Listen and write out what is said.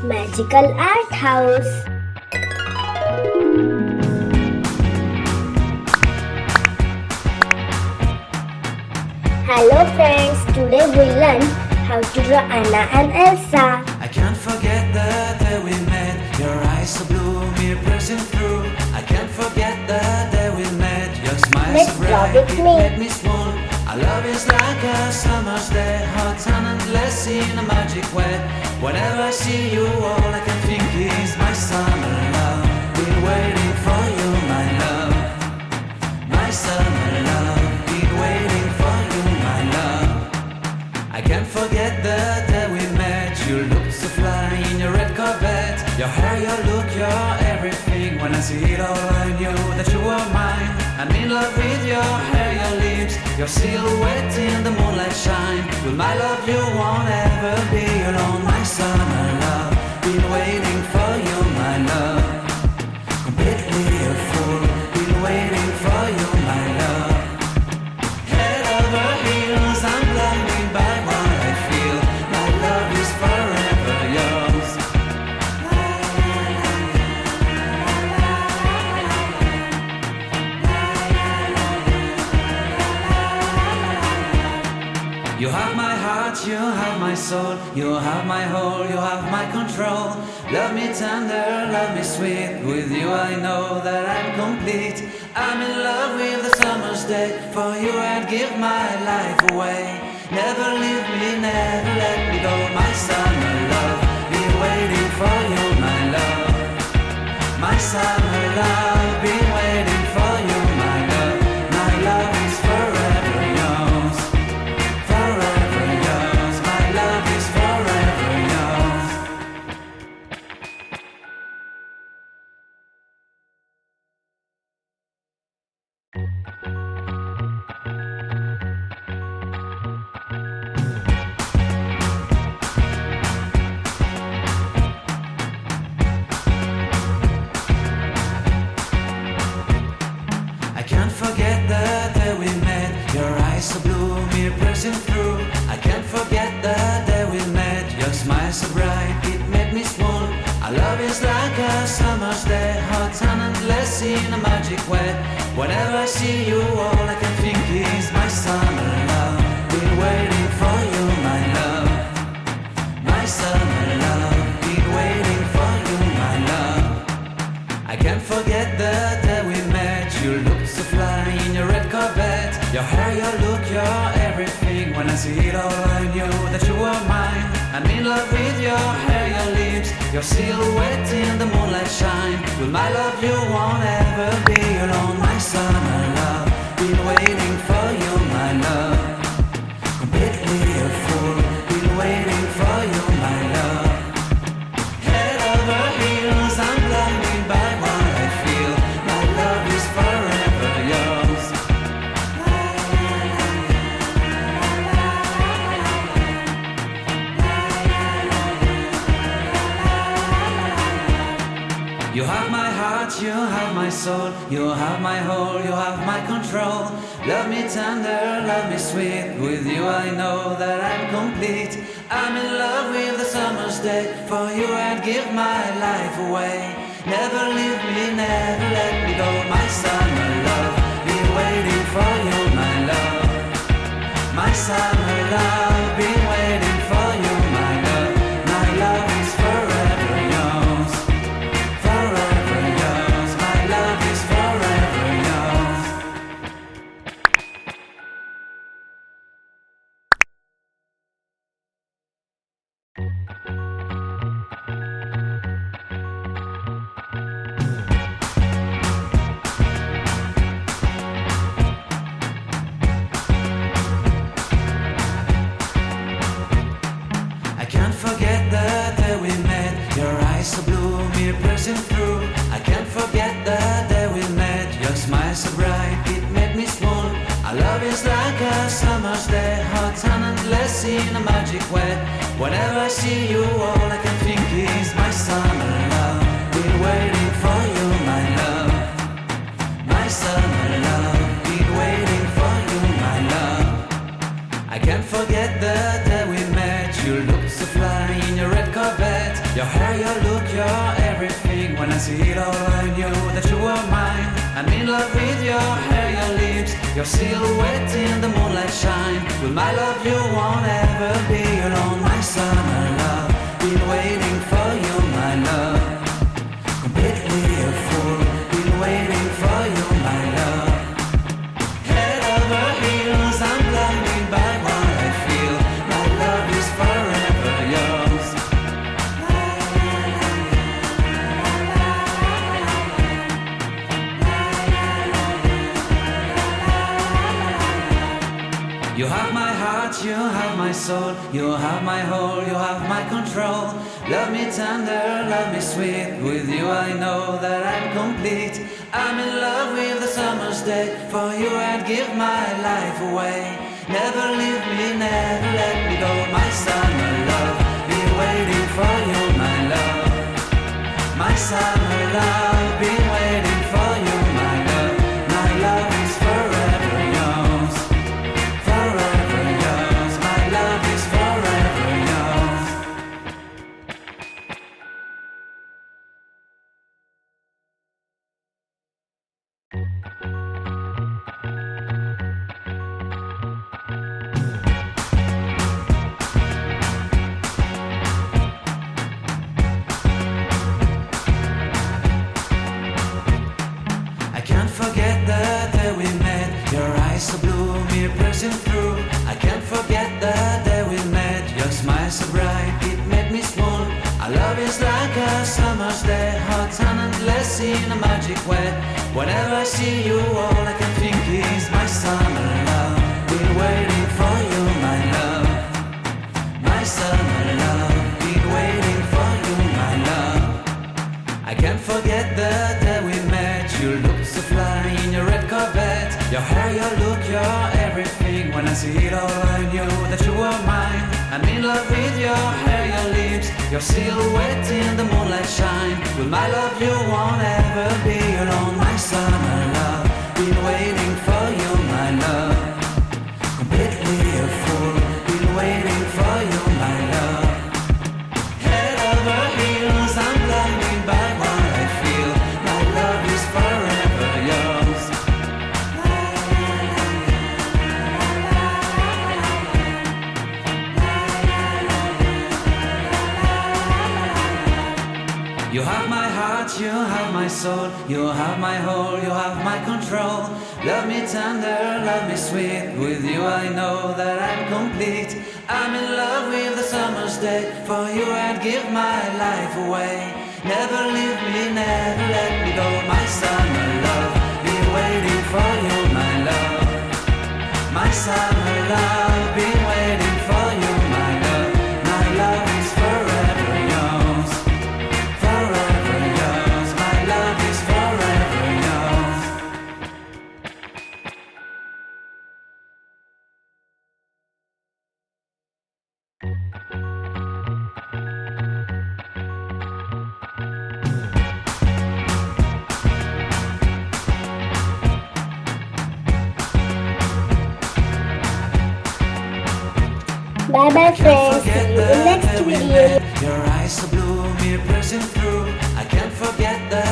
Magical Art House. Hello friends, today we'll learn how to draw Anna and Elsa. I can't forget the day we met. Your eyes so blue, me pressing through. I can't forget the day we met. Your smile Let's so draw bright, with it me. made me swoon. Our love is like a summer's day, hot and endless in a magic way. Whenever I see you, all I can think is my summer love. Been waiting for you, my love. My summer love. Been waiting for you, my love. I can't forget the day we met. You looked so fly in your red Corvette. Your hair, your look, your everything. When I see it all, I knew that you were mine. I'm in love with your hair, your lips, your silhouette in the moonlight shine. With my love, you won't ever be alone. My summer love, been waiting for you, my love. Completely a fool, been waiting for you, my love. Head over heels, I'm blinded by what I feel. My love is forever yours. You have my heart, you have my soul, you have my whole, you have my control. Love me tender, love me sweet. With you I know that I'm complete. I'm in love with the summer's day. For you I'd give my life away. Never leave me, never let me go. My summer love, been waiting for you, my love. My summer love, been waiting for you, my love. My love is forever yours. Forever yours, my love is forever yours. I can't forget the day we met. Your eyes so blue, me pressing through. I can't forget the day we met. Your smile so bright, it made me swoon. Our love is like a summer's day, hot and endless in a magic way. Whenever I see you, all I can think is my summer love. Been waiting for you, my love. My summer love. Been waiting for you, my love. I can't forget the day we met. You looked so fly in your red Corvette. Your hair, your look, your everything. When I see it all, I knew that you were mine. I'm in love with your hair, your lips, your silhouette in the moonlight shine. With my love, you won't ever be alone. My summer love, been waiting for you, my love. Completely a fool, been waiting for you, my love. Head over heels, I'm blinded by what I feel. My love is forever yours. You have my heart, you have my soul, you have my whole, you have my control. Love me tender, love me sweet. With you I know that I'm complete. I'm in love with the summer's day. For you I'd give my life away. Never leave me, never let me go. My summer love, been waiting for you, my love. My summer love, been waiting for you, my love. My love is forever yours. Forever yours, my love is forever yours. I can't forget the day we met. Your eyes so blue, me pressing through. I can't forget the day we met. Your smile so bright, it made me swoon. Our love is like a summer's day, hot and endless in a magic way. Whenever I see you, all I can think is my summer love. Been waiting for you, my love. My summer love. Been waiting for you, my love. I can't forget the day we met. You looked so fly in your red Corvette. Your hair, your look, your everything. When I see it all, I knew that you were mine. I'm in love with your hair, your lips, your silhouette in the moonlight shine. With my love, you won't ever be alone, my summer love. Been waiting for you, my love. Completely a fool. Been waiting for you, my love. Head over heels, I'm blinded by what I feel. My love is forever yours. You have my heart, you have my soul, you have my whole, you have my control. Love me tender, love me sweet. With you I know that I'm complete. I'm in love with the summer's day. For you I'd give my life away. Never leave me, never let me go. My summer love, been waiting for you, my love. My summer love, been waiting for you, my love. My love is forever yours. Forever yours. My love is forever yours. I can't forget the day we met. Your eyes so blue, me piercing through. I can't forget the day we met. Your smile so bright, it made me swoon. Our love is like a summer's day, hot and endless in a magic way. Whenever I see you, all I can think is my summer love. Been waiting for you, my love. My summer love. Been waiting for you, my love. I can't forget the day we met. You looked so fly in your red Corvette. Your hair, your look, your everything. When I see it all, I knew that you were mine. I'm in love with your hair, your lips, your silhouette in the moonlight shine. With my love, you won't ever be alone, my summer love. Been waiting for you, my love. Completely a fool. Been waiting for you, my love. Head over heels, I'm blinded by what I feel. My love is forever yours. You have my heart, you have my soul, you have my whole, you have my control. Love me tender, love me sweet. With you I know that I'm complete. I'm in love with the summer's day. For you I'd give my life away. Never leave me, never let me go. My summer love, been waiting for you, my love. My summer love, been waiting for you, my love. My love is forever yours. Forever yours. My love is forever yours. Bye bye friends. See you in next video. Your eyes so blue, me piercing through. I can't forget the